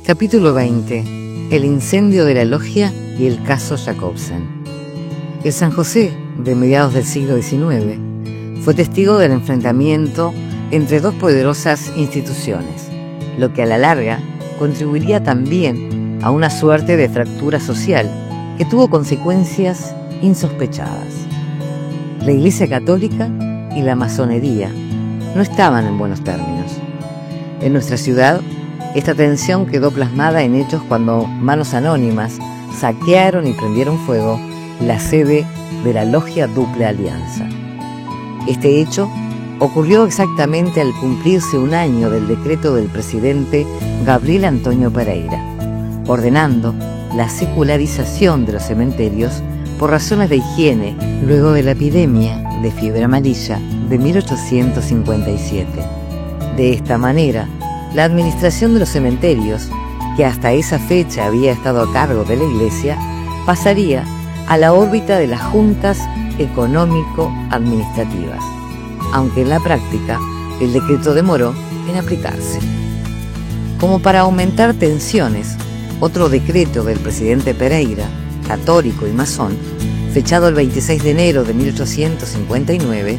Capítulo 20. El incendio de la logia y el caso Jacobsen. El San José de mediados del siglo XIX fue testigo del enfrentamiento entre dos poderosas instituciones, lo que a la larga contribuiría también a una suerte de fractura social que tuvo consecuencias insospechadas. La Iglesia Católica y la masonería no estaban en buenos términos. En nuestra ciudad, esta tensión quedó plasmada en hechos cuando manos anónimas saquearon y prendieron fuego la sede de la Logia Duple Alianza. Este hecho ocurrió exactamente al cumplirse un año del decreto del presidente Gabriel Antonio Pereira, ordenando la secularización de los cementerios por razones de higiene luego de la epidemia de fiebre amarilla de 1857. De esta manera, la administración de los cementerios, que hasta esa fecha había estado a cargo de la Iglesia, pasaría a la órbita de las juntas económico-administrativas, aunque en la práctica el decreto demoró en aplicarse. Como para aumentar tensiones, otro decreto del presidente Pereira, católico y masón, fechado el 26 de enero de 1859,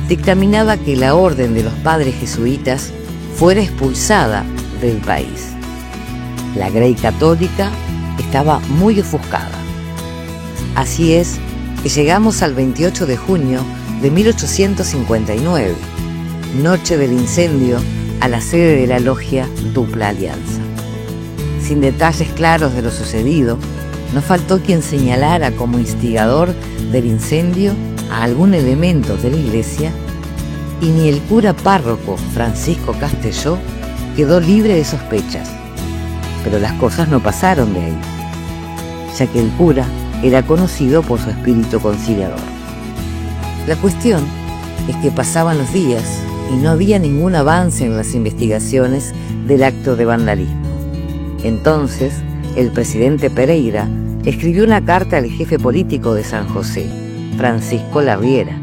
dictaminaba que la orden de los padres jesuitas fuera expulsada del país. La Grey católica estaba muy ofuscada. Así es que llegamos al 28 de junio de 1859, noche del incendio a la sede de la Logia Dupla Alianza. Sin detalles claros de lo sucedido, no faltó quien señalara como instigador del incendio a algún elemento de la Iglesia, y ni el cura párroco Francisco Castelló quedó libre de sospechas. Pero las cosas no pasaron de ahí, ya que el cura era conocido por su espíritu conciliador. La cuestión es que pasaban los días y no había ningún avance en las investigaciones del acto de vandalismo. Entonces, el presidente Pereira escribió una carta al jefe político de San José, Francisco Larriera,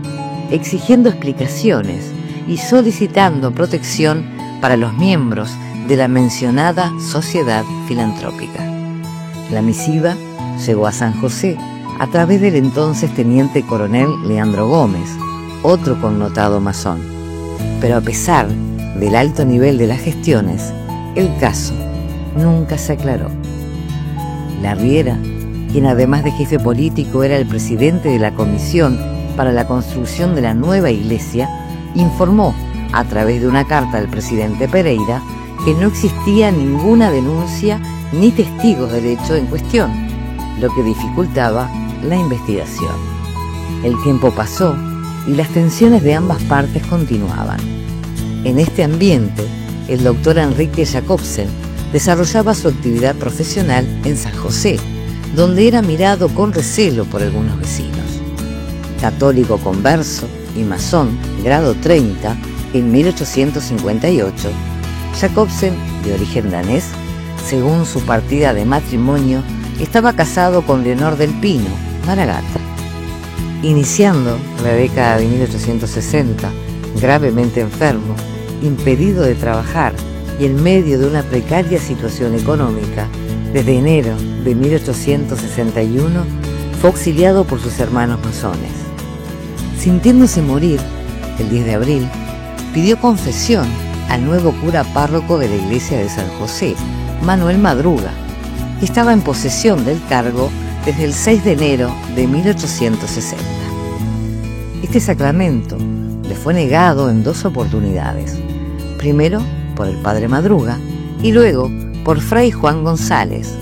exigiendo explicaciones y solicitando protección para los miembros de la mencionada sociedad filantrópica. La misiva llegó a San José a través del entonces teniente coronel Leandro Gómez, otro connotado masón. Pero a pesar del alto nivel de las gestiones, el caso nunca se aclaró. Larriera, quien además de jefe político era el presidente de la Comisión para la Construcción de la Nueva Iglesia, informó a través de una carta al presidente Pereira que no existía ninguna denuncia ni testigos del hecho en cuestión, lo que dificultaba la investigación. El tiempo pasó y las tensiones de ambas partes continuaban. En este ambiente, el doctor Enrique Jacobsen desarrollaba su actividad profesional en San José, donde era mirado con recelo por algunos vecinos. Católico converso y masón grado 30 en 1858, Jacobsen, de origen danés, según su partida de matrimonio, estaba casado con Leonor del Pino, Maragata. Iniciando la década de 1860, gravemente enfermo, impedido de trabajar y en medio de una precaria situación económica, desde enero de 1861 fue auxiliado por sus hermanos masones. Sintiéndose morir, el 10 de abril, pidió confesión al nuevo cura párroco de la iglesia de San José, Manuel Madruga, que estaba en posesión del cargo desde el 6 de enero de 1860. Este sacramento le fue negado en dos oportunidades, primero por el padre Madruga y luego por fray Juan González,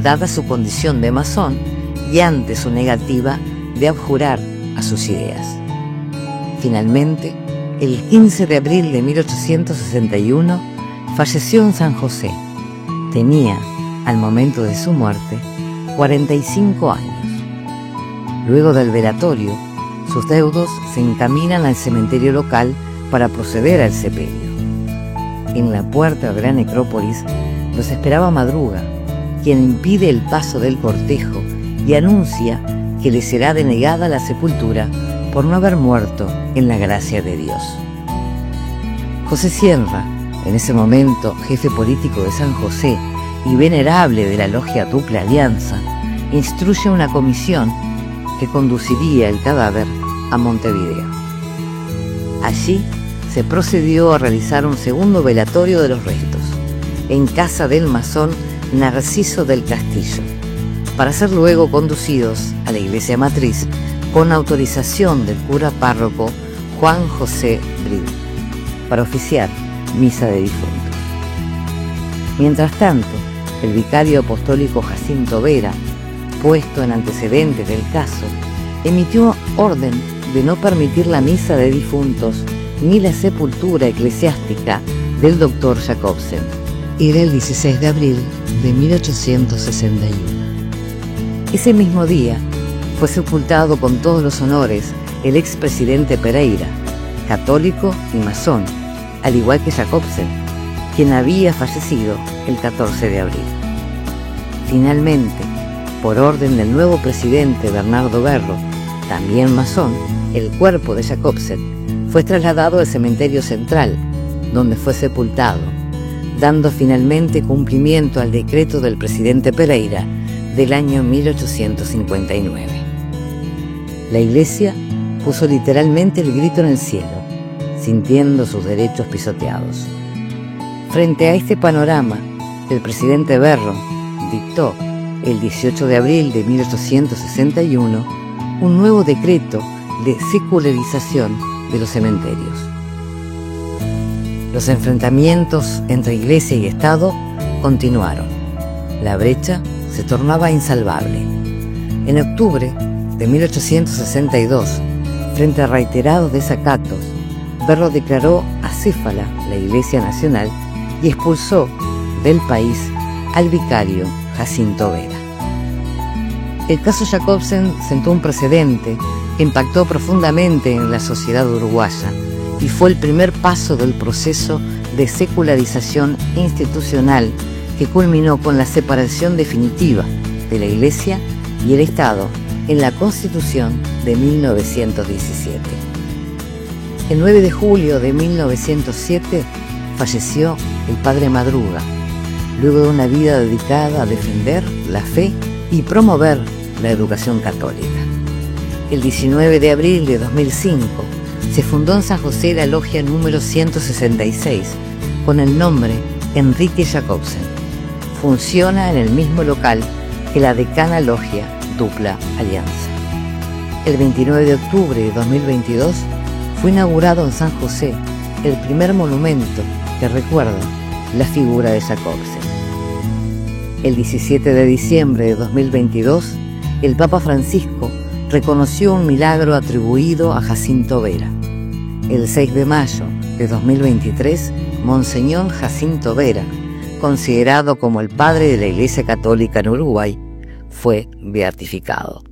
dada su condición de masón y ante su negativa de abjurar a sus ideas. Finalmente, el 15 de abril de 1861, falleció en San José. Tenía, al momento de su muerte, 45 años. Luego del velatorio, sus deudos se encaminan al cementerio local para proceder al sepelio. En la puerta de la necrópolis los esperaba Madruga, quien impide el paso del cortejo y anuncia que le será denegada la sepultura por no haber muerto en la gracia de Dios. José Sierra, en ese momento jefe político de San José y venerable de la logia Dupla Alianza, instruye una comisión que conduciría el cadáver a Montevideo. Allí se procedió a realizar un segundo velatorio de los restos, en casa del masón Narciso del Castillo, para ser luego conducidos a la iglesia matriz con autorización del cura párroco Juan José Bril, para oficiar misa de difuntos. Mientras tanto, el vicario apostólico Jacinto Vera, puesto en antecedentes del caso, emitió orden de no permitir la misa de difuntos ni la sepultura eclesiástica del doctor Jacobsen. Era el 16 de abril de 1861. Ese mismo día fue sepultado con todos los honores el expresidente Pereira, católico y masón, al igual que Jacobsen, quien había fallecido el 14 de abril. Finalmente, por orden del nuevo presidente Bernardo Berro, también masón, el cuerpo de Jacobsen fue trasladado al cementerio central, donde fue sepultado, dando finalmente cumplimiento al decreto del presidente Pereira del año 1859. La iglesia puso literalmente el grito en el cielo, sintiendo sus derechos pisoteados. Frente a este panorama, el presidente Berro dictó el 18 de abril de 1861 un nuevo decreto de secularización de los cementerios. Los enfrentamientos entre Iglesia y Estado continuaron. La brecha se tornaba insalvable. En octubre de 1862, frente a reiterados desacatos, Berro declaró acéfala la Iglesia Nacional y expulsó del país al vicario Jacinto Vera. El caso Jacobsen sentó un precedente que impactó profundamente en la sociedad uruguaya y fue el primer paso del proceso de secularización institucional que culminó con la separación definitiva de la Iglesia y el Estado en la Constitución de 1917. El 9 de julio de 1907 falleció el padre Madruga, luego de una vida dedicada a defender la fe y promover la educación católica. El 19 de abril de 2005 se fundó en San José la logia número 166 con el nombre Enrique Jacobsen. Funciona en el mismo local que la decana logia Dupla Alianza. El 29 de octubre de 2022 fue inaugurado en San José el primer monumento que recuerda la figura de Jacobsen. El 17 de diciembre de 2022, el Papa Francisco reconoció un milagro atribuido a Jacinto Vera. El 6 de mayo de 2023, Monseñor Jacinto Vera, considerado como el padre de la Iglesia Católica en Uruguay, fue beatificado.